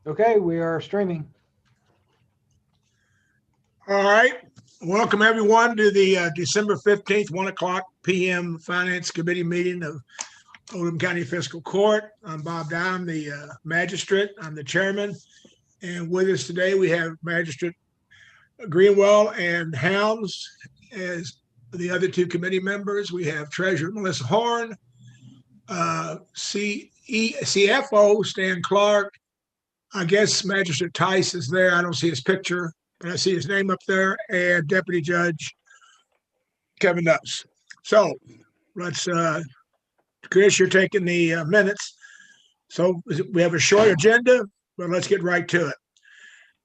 Okay, we are streaming. All right. Welcome everyone to the December 15th, 1 o'clock p.m. Finance Committee meeting of Oldham County Fiscal Court. I'm Bob Dime, the magistrate. I'm the chairman. And with us today, we have Magistrate Greenwell and Helms as the other two committee members. We have Treasurer Melissa Horn, CFO Stan Clark. I guess Magistrate Tice is there. I don't see his picture, but I see his name up there, and Deputy Judge Kevin Nuss. So let's, Chris, you're taking the minutes. So we have a short agenda, but let's get right to it.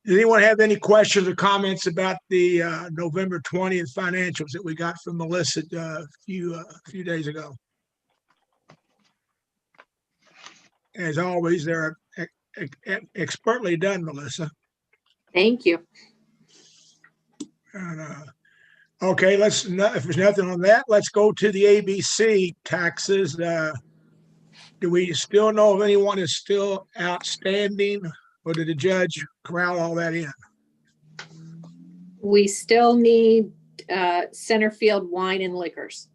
Does anyone have any questions or comments about the November 20th financials that we got from Melissa a few days ago? As always, they're expertly done, Melissa. Thank you. And, okay, if there's nothing on that, let's go to the ABC taxes. Do we still know if anyone is still outstanding, or did the judge corral all that in? We still need Centerfield Wine and Liquors.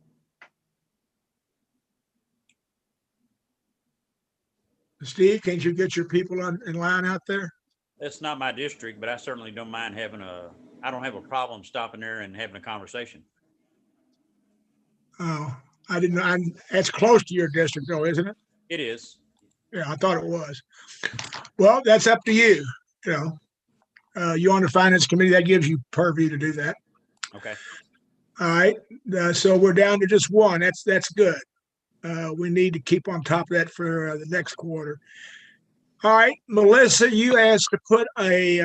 Steve, can't you get your people in line out there? That's not my district, but I certainly don't mind I don't have a problem stopping there and having a conversation. Oh, I didn't know. That's close to your district though, isn't it? It is. Yeah, I thought it was. Well, that's up to you. You on the finance committee, that gives you purview to do that. Okay. All right. So we're down to just one. That's good. We need to keep on top of that for the next quarter. All right, Melissa, you asked to put a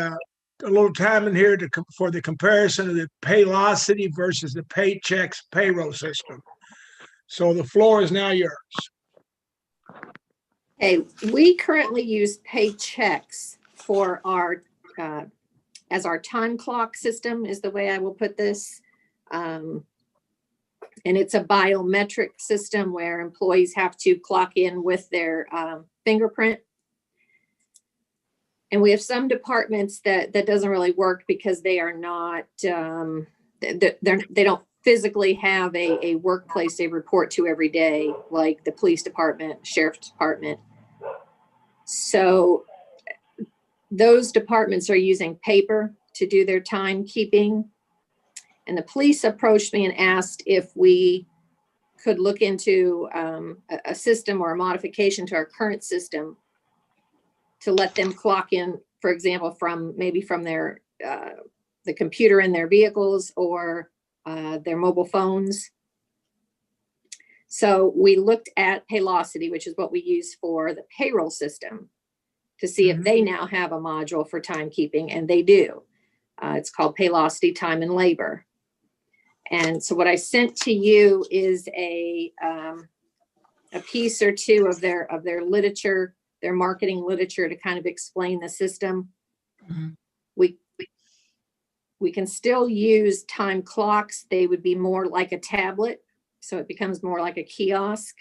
little time in here for the comparison of the Paylocity versus the Paychex payroll system. So the floor is now yours. Hey, we currently use Paychex for our as our time clock system is the way I will put this. And it's a biometric system where employees have to clock in with their fingerprint. And we have some departments that doesn't really work because they are not, they don't physically have a workplace they report to every day, like the police department, sheriff's department. So those departments are using paper to do their timekeeping. And the police approached me and asked if we could look into a system or a modification to our current system to let them clock in, for example, from their the computer in their vehicles or their mobile phones. So we looked at Paylocity, which is what we use for the payroll system, to see if they now have a module for timekeeping, and they do. It's called Paylocity Time and Labor. And so what I sent to you is a piece or two of their literature, their marketing literature, to kind of explain the system. Mm-hmm. We can still use time clocks. They would be more like a tablet, so it becomes more like a kiosk.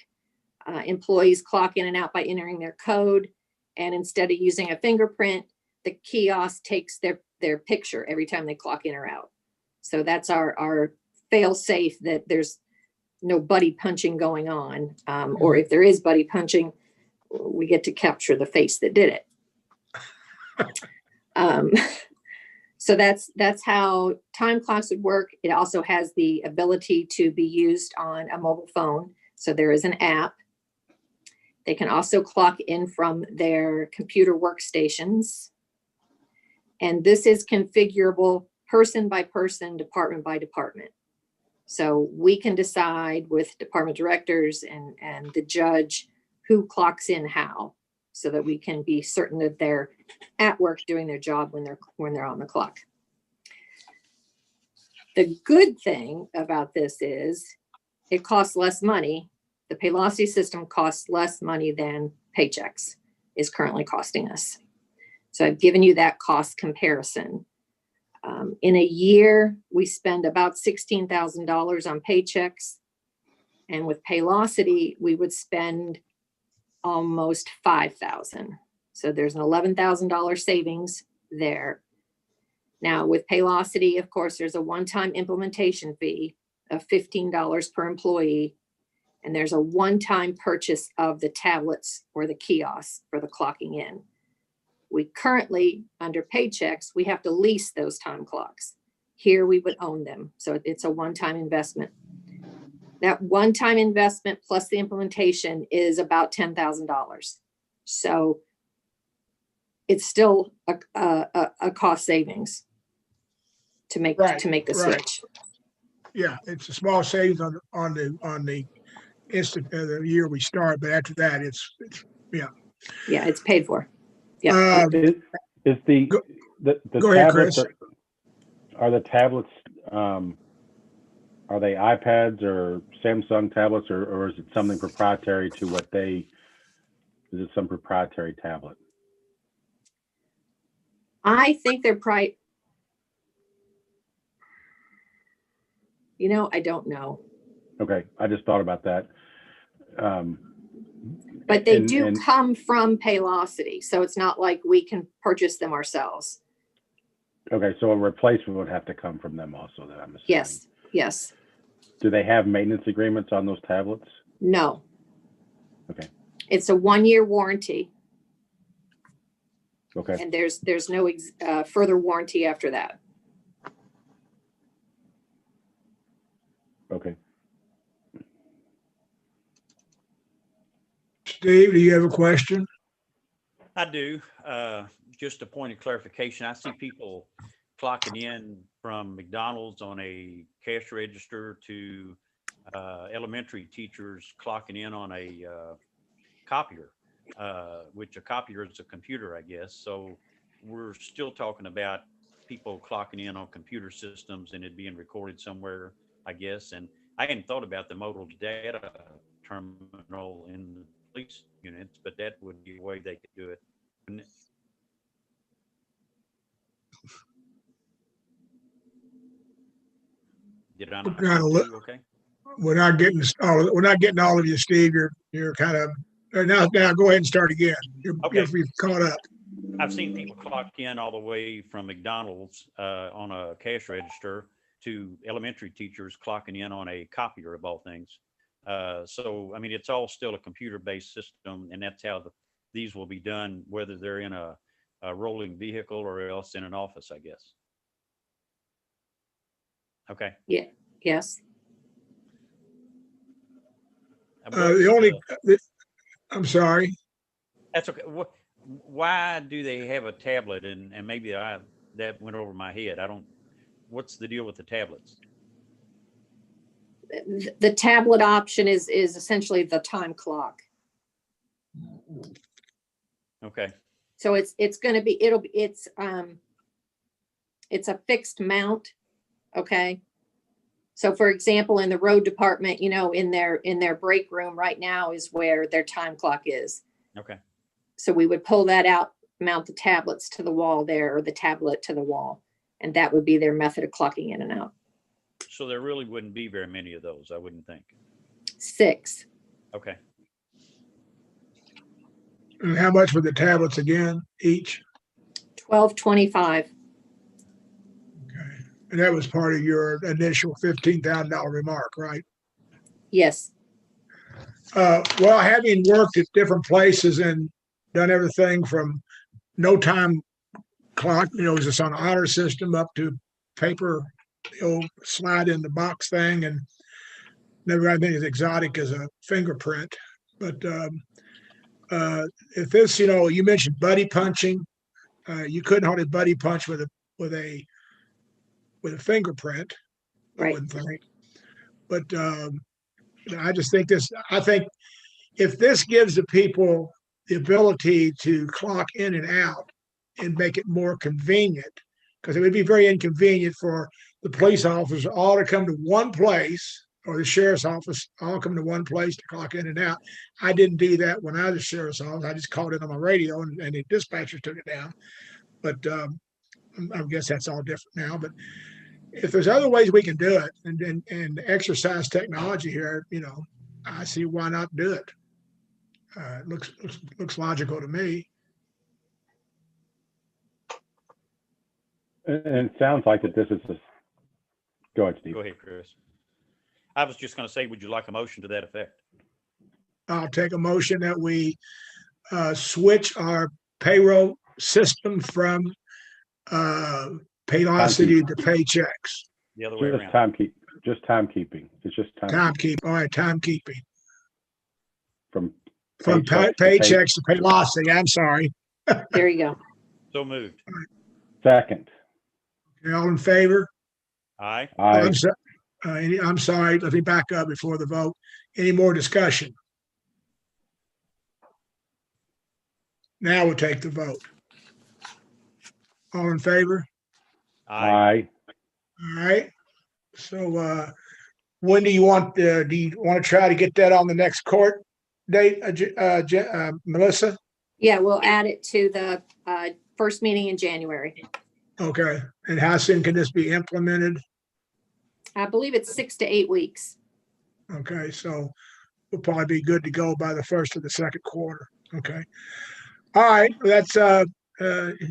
Employees clock in and out by entering their code, and instead of using a fingerprint, the kiosk takes their picture every time they clock in or out. So that's our fail safe, that there's no buddy punching going on, or if there is buddy punching, we get to capture the face that did it. So that's how time clocks would work. It also has the ability to be used on a mobile phone. So there is an app. They can also clock in from their computer workstations. And this is configurable person by person, department by department. So we can decide with department directors and the judge who clocks in how, so that we can be certain that they're at work doing their job when they're on the clock. The good thing about this is it costs less money. The Paylocity system costs less money than Paychex is currently costing us. So I've given you that cost comparison. In a year, we spend about $16,000 on Paychex. And with Paylocity, we would spend almost $5,000. So there's an $11,000 savings there. Now with Paylocity, of course, there's a one-time implementation fee of $15 per employee. And there's a one-time purchase of the tablets or the kiosks for the clocking in. We currently, under Paychex, we have to lease those time clocks. Here we would own them. So it's a one-time investment. That one-time investment plus the implementation is about $10,000. So it's still a cost savings to make Right, the right. switch. Yeah, it's a small savings on the instant the year we start, but after that, it's Yeah, it's paid for. Yeah. Is the Go ahead, tablets Chris. are the tablets are they iPads or Samsung tablets, or is it something proprietary to what is it some proprietary tablet? I think they're probably, I don't know. Okay, I just thought about that. But they And- do and- come from Paylocity, so it's not like we can purchase them ourselves. Okay, so a replacement would have to come from them also, then I'm assuming. Yes, yes, Do they have maintenance agreements on those tablets? no. Okay. It's a 1-year warranty, Okay, and there's no further warranty after that. okay. Steve, do you have a question? I do. Just a point of clarification. I see people clocking in from McDonald's on a cash register to elementary teachers clocking in on a copier, which a copier is a computer, I guess. So we're still talking about people clocking in on computer systems and it being recorded somewhere, I guess. And I hadn't thought about the modal data terminal in the police units, but that would be a way they could do it. Did I not? We're kinda do okay? We're not getting all of you, Steve. You're kind of now. Go ahead and start again. Okay. You've caught up. I've seen people clock in all the way from McDonald's on a cash register to elementary teachers clocking in on a copier of all things. So, I mean, it's all still a computer-based system, and that's how these will be done, whether they're in a rolling vehicle or else in an office, I guess. Okay. Yes. I'm sorry. That's okay. Why do they have a tablet? And maybe that went over my head. What's the deal with the tablets? The tablet option is essentially the time clock. Okay. So it's going to be, it's a fixed mount. Okay. So for example, in the road department, in their break room right now is where their time clock is. Okay. So we would pull that out, mount the tablets to the wall there, or the tablet to the wall. And that would be their method of clocking in and out. So there really wouldn't be very many of those, I wouldn't think. 6. Okay. And how much were the tablets again, each? $12.25. Okay. And that was part of your initial $15,000 remark, right? Yes. Well, having worked at different places and done everything from no time clock, just on an honor system up to paper, the old slide in the box thing, and never I think as exotic as a fingerprint. But if this, you mentioned buddy punching, you couldn't hardly buddy punch with a fingerprint, I Right. wouldn't think. But I just think I think if this gives the people the ability to clock in and out and make it more convenient, because it would be very inconvenient for the police officers all to come to one place, or the sheriff's office all come to one place to clock in and out. I didn't do that when I was sheriff's office. I just called it on my radio, and the dispatchers took it down. But I guess that's all different now. But if there's other ways we can do it and exercise technology here, I see why not do it. It looks logical to me. And it sounds like that this is, go ahead, Steve. Go ahead, Chris. I was just going to say, would you like a motion to that effect? I'll take a motion that we switch our payroll system from Paylocity to Paychecks. The other way Just around. timekeeping. It's just timekeeping. All right, timekeeping. From From Paychecks to Paylocity, I'm sorry. There you go. So moved. Second. Okay, all in favor? Aye. Aye. I'm sorry, let me back up before the vote. Any more discussion? Now we'll take the vote. All in favor? Aye. Aye. All right. So when do you want to try to get that on the next court date, Melissa? Yeah, we'll add it to the first meeting in January. Okay. And how soon can this be implemented? I believe it's 6 to 8 weeks. Okay, so we'll probably be good to go by the first or the second quarter. Okay. All right, that's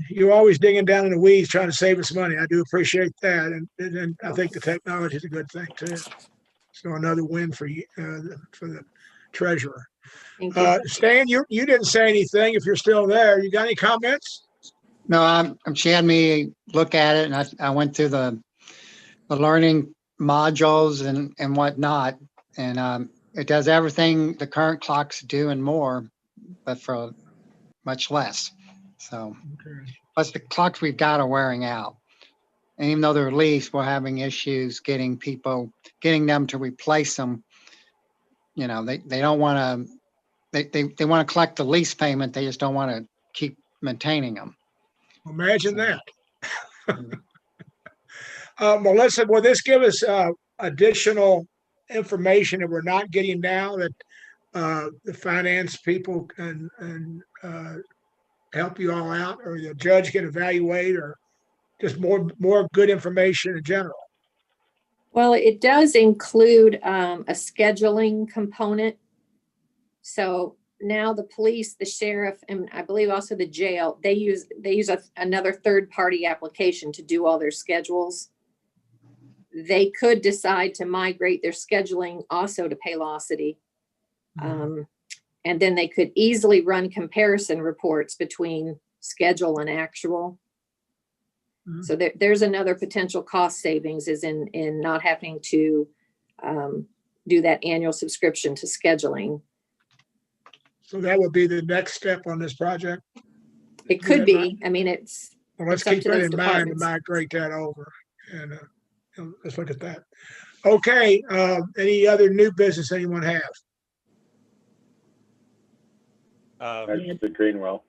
you're always digging down in the weeds trying to save us money. I do appreciate that, and I think the technology is a good thing too. So another win for you for the treasurer. Thank you. Stan, you didn't say anything. If you're still there, you got any comments? No, she had me look at it, and I went through the learning modules and whatnot, and it does everything the current clocks do and more, but for much less. So, Okay. plus the clocks we've got are wearing out, and even though they're leased, we're having issues getting them to replace them. You know, they don't want to. They want to collect the lease payment. They just don't want to keep maintaining them. Imagine that. Melissa, will this give us additional information that we're not getting now that the finance people can help you all out, or the judge can evaluate, or just more good information in general? Well, it does include a scheduling component. So now the police, the sheriff, and I believe also the jail, they use another third-party application to do all their schedules. They could decide to migrate their scheduling also to Paylocity. And then they could easily run comparison reports between schedule and actual. Mhm. So there's another potential cost savings is in not having to do that annual subscription to scheduling. So that would be the next step on this project. It could be, I mean, it's, Well, let's It's up keep to that those in mind and departments. migrate that over, and let's look at that. Okay, any other new business anyone have? That's the Greenwell.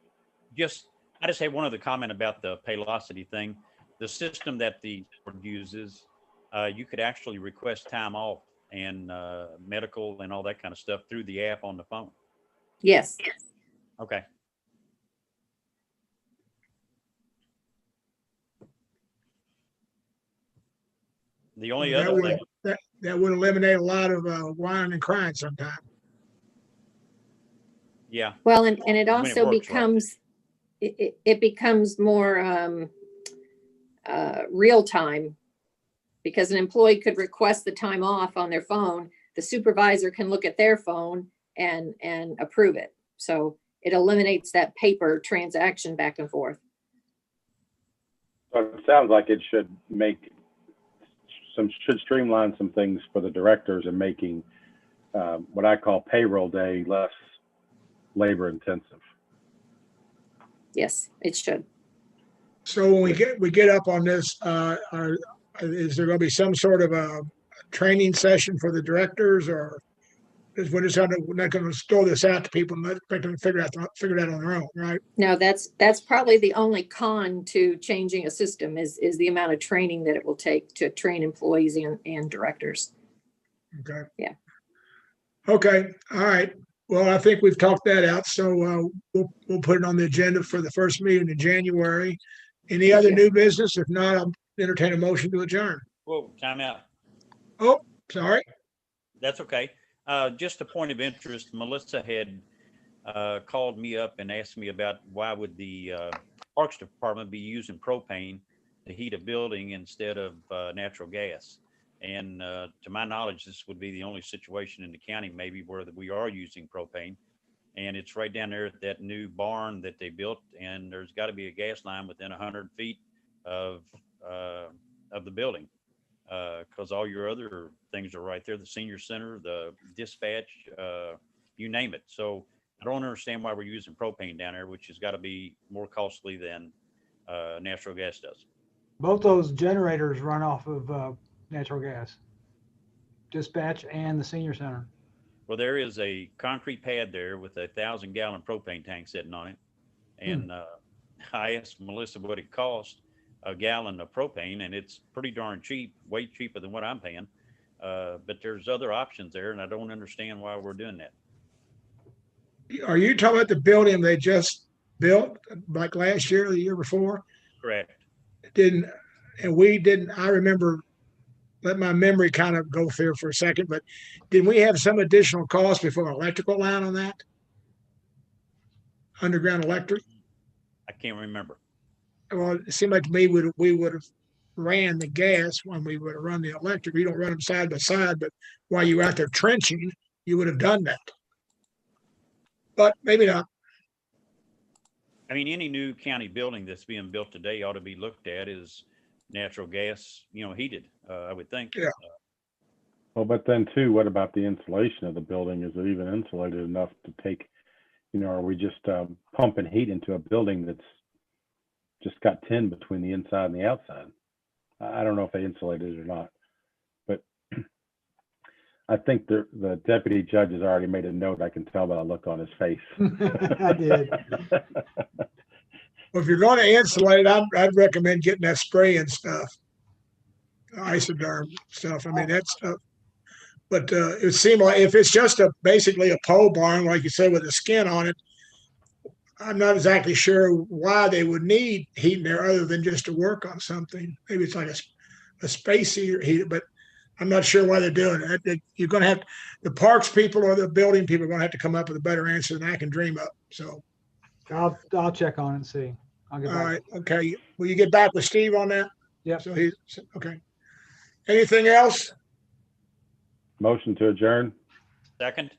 I just had one other comment about the Paylocity thing. The system that the board uses, you could actually request time off and medical and all that kind of stuff through the app on the phone. yes. Okay. The only That other would, thing, that would eliminate a lot of whining and crying sometime. yeah, Well, and it When it also works right. becomes, it becomes more real time. Because an employee could request the time off on their phone, the supervisor can look at their phone and approve it. So it eliminates that paper transaction back and forth. So it sounds like it should should streamline some things for the directors and making what I call payroll day less labor intensive. Yes, it should. So when we get up on this, is there going to be some sort of a training session for the directors, or we're not going to throw this out to people and let them figure it out on their own, right? No, that's probably the only con to changing a system is the amount of training that it will take to train employees and directors. Okay. Yeah. Okay. All right. Well, I think we've talked that out. So we'll put it on the agenda for the first meeting in January. Any other you. new business? If not, I'll entertain a motion to adjourn. whoa, time out. Oh, sorry. That's okay. Just a point of interest, Melissa had called me up and asked me about why would the Parks Department be using propane to heat a building instead of natural gas. And to my knowledge, this would be the only situation in the county maybe where we are using propane. And it's right down there at that new barn that they built. And there's got to be a gas line within 100 feet of the building, because all your other things are right there, the senior center, the dispatch, you name it. So I don't understand why we're using propane down there, which has got to be more costly than natural gas does. Both those generators run off of natural gas. Dispatch and the senior center. Well, there is a concrete pad there with a 1,000-gallon propane tank sitting on it. And I asked Melissa what it cost a gallon of propane, and it's pretty darn cheap, way cheaper than what I'm paying. But there's other options there, and I don't understand why we're doing that. Are you talking about the building they just built like last year or the year before? Correct. I remember, let my memory kind of go there for a second, but did we have some additional cost before an electrical line on that? Underground electric? I can't remember. Well, it seemed like to me we would have ran the gas when we would have run the electric. We don't run them side by side, but while you were out there trenching, you would have done that. But maybe not. I mean, any new county building that's being built today ought to be looked at as natural gas, heated, I would think. Yeah. Well, but then too, what about the insulation of the building? Is it even insulated enough to take, are we just pumping heat into a building that's just got tin between the inside and the outside? I don't know if they insulated it or not, but I think the deputy judge has already made a note. I can tell by the look on his face. I did. Well, if you're going to insulate, I'd recommend getting that spray and stuff, isoderm stuff. I mean, that stuff. But it seemed like if it's just basically a pole barn, like you said, with a skin on it, I'm not exactly sure why they would need heat in there other than just to work on something. Maybe it's like a space heater, but I'm not sure why they're doing it. You're going to have the parks people or the building people are going to have to come up with a better answer than I can dream up. So I'll check on it and see. I'll get all back. right, okay. Will you get back with Steve on that? Yeah. So he's okay. Anything else? Motion to adjourn. Second?